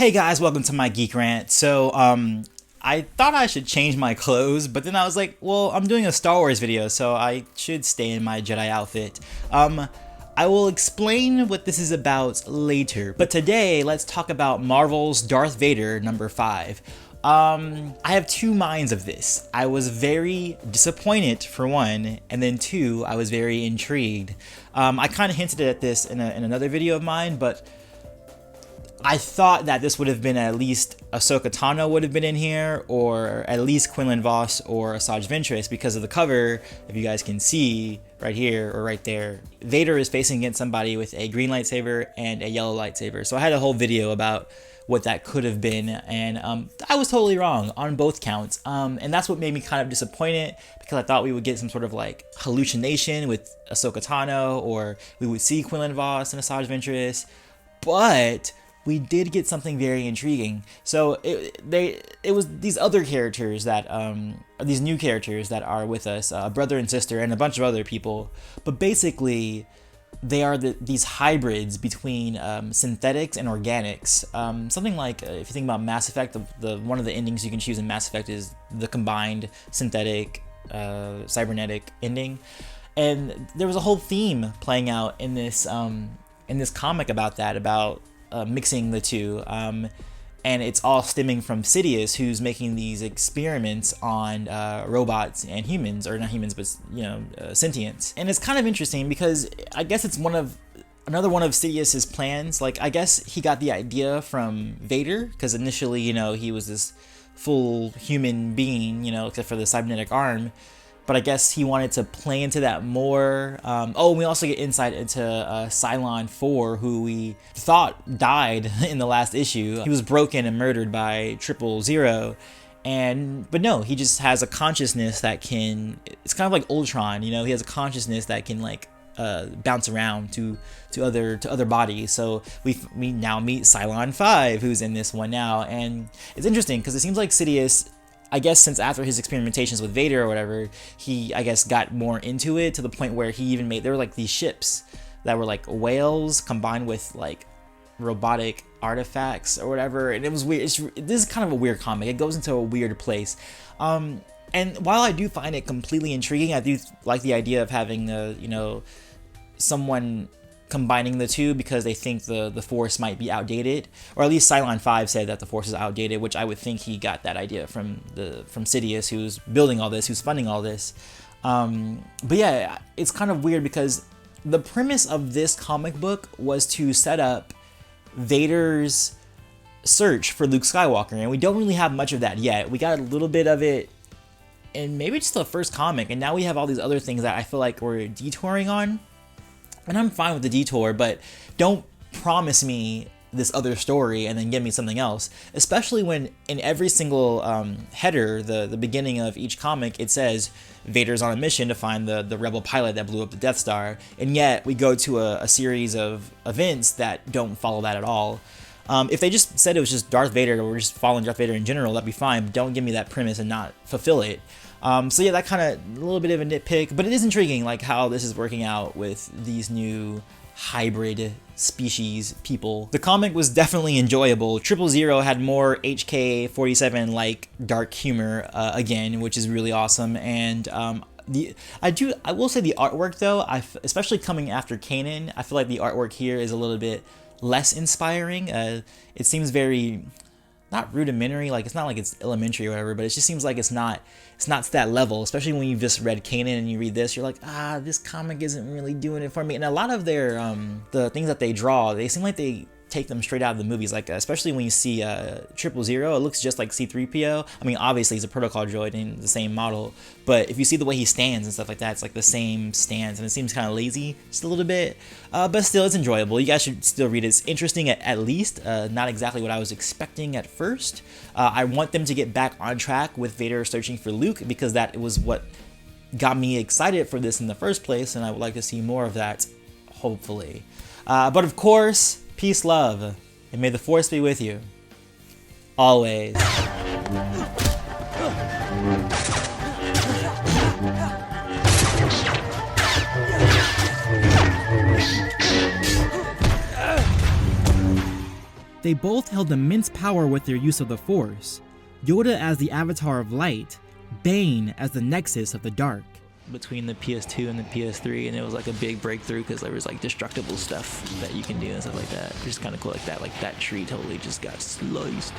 Hey guys, welcome to my Geek Rant. I thought I should change my clothes, but then I was like, well, I'm doing a Star Wars video, so I should stay in my Jedi outfit. I will explain what this is about later, but today let's talk about Marvel's Darth Vader number 5. I have two minds of this. I was very disappointed for one, and then two, I was very intrigued. I kind of hinted at this in another video of mine, but I thought that this would have been at least Ahsoka Tano would have been in here, or at least Quinlan Vos or Asajj Ventress, because of the cover. If you guys can see right here or right there, Vader is facing against somebody with a green lightsaber and a yellow lightsaber. So I had a whole video about what that could have been, and I was totally wrong on both counts. And that's what made me kind of disappointed, because I thought we would get some sort of like hallucination with Ahsoka Tano, or we would see Quinlan Vos and Asajj Ventress, but we did get something very intriguing. So it was these other characters that these new characters that are with us, brother and sister and a bunch of other people, but basically they are these hybrids between synthetics and organics. Something like if you think about Mass Effect, the one of the endings you can choose in Mass Effect is the combined synthetic cybernetic ending, and there was a whole theme playing out in this comic about that, about mixing the two, and it's all stemming from Sidious, who's making these experiments on robots and humans, or not humans, but sentients. And it's kind of interesting because I guess it's another one of Sidious's plans. Like, I guess he got the idea from Vader, because initially, he was this full human being, except for the cybernetic arm. But I guess he wanted to play into that more. We also get insight into Cylon 4, who we thought died in the last issue. He was broken and murdered by 000. But no, he just has a consciousness that can, it's kind of like Ultron, he has a consciousness that can like bounce around to other bodies. So we now meet Cylon 5, who's in this one now. And it's interesting because it seems like Sidious, I guess since after his experimentations with Vader or whatever, he, I guess, got more into it to the point where he even there were like these ships that were like whales combined with like robotic artifacts or whatever. And it was weird. This is kind of a weird comic. It goes into a weird place. And while I do find it completely intriguing, I do like the idea of having, someone combining the two because they think the Force might be outdated, or at least Cylon 5 said that the Force is outdated, which I would think he got that idea from Sidious, who's building all this, who's funding all this. But yeah, it's kind of weird because the premise of this comic book was to set up Vader's search for Luke Skywalker, and we don't really have much of that yet. We got a little bit of it in maybe just the first comic, and now we have all these other things that I feel like we're detouring on. And I'm fine with the detour, but don't promise me this other story and then give me something else. Especially when in every single header, the beginning of each comic, it says Vader's on a mission to find the rebel pilot that blew up the Death Star. And yet we go to a series of events that don't follow that at all. If they just said it was just Darth Vader, or we're just following Darth Vader in general, that'd be fine. But don't give me that premise and not fulfill it. So yeah, that kind of a little bit of a nitpick, but it is intriguing, like how this is working out with these new hybrid species people. The comic was definitely enjoyable. 000 had more HK-47 like dark humor again, which is really awesome. And I will say the artwork though, especially coming after Kanan, I feel like the artwork here is a little bit less inspiring. It seems very, not rudimentary, like it's not like it's elementary or whatever, but it just seems like it's not to that level, especially when you've just read Kanan and you read this, you're like, this comic isn't really doing it for me. And a lot of their the things that they draw, they seem like they take them straight out of the movies, like especially when you see 000, it looks just like C-3PO. I mean, obviously he's a protocol droid in the same model, but if you see the way he stands and stuff like that, it's like the same stance, and it seems kind of lazy just a little bit, but still it's enjoyable. You guys should still read it. It's interesting at least, not exactly what I was expecting at first. I want them to get back on track with Vader searching for Luke, because that was what got me excited for this in the first place, and I would like to see more of that, hopefully. But of course, peace, love, and may the Force be with you. Always. They both held immense power with their use of the Force, Yoda as the avatar of light, Bane as the nexus of the dark. Between the PS2 and the PS3, and it was like a big breakthrough because there was like destructible stuff that you can do and stuff like that, which is kind of cool. Like that tree totally just got sliced.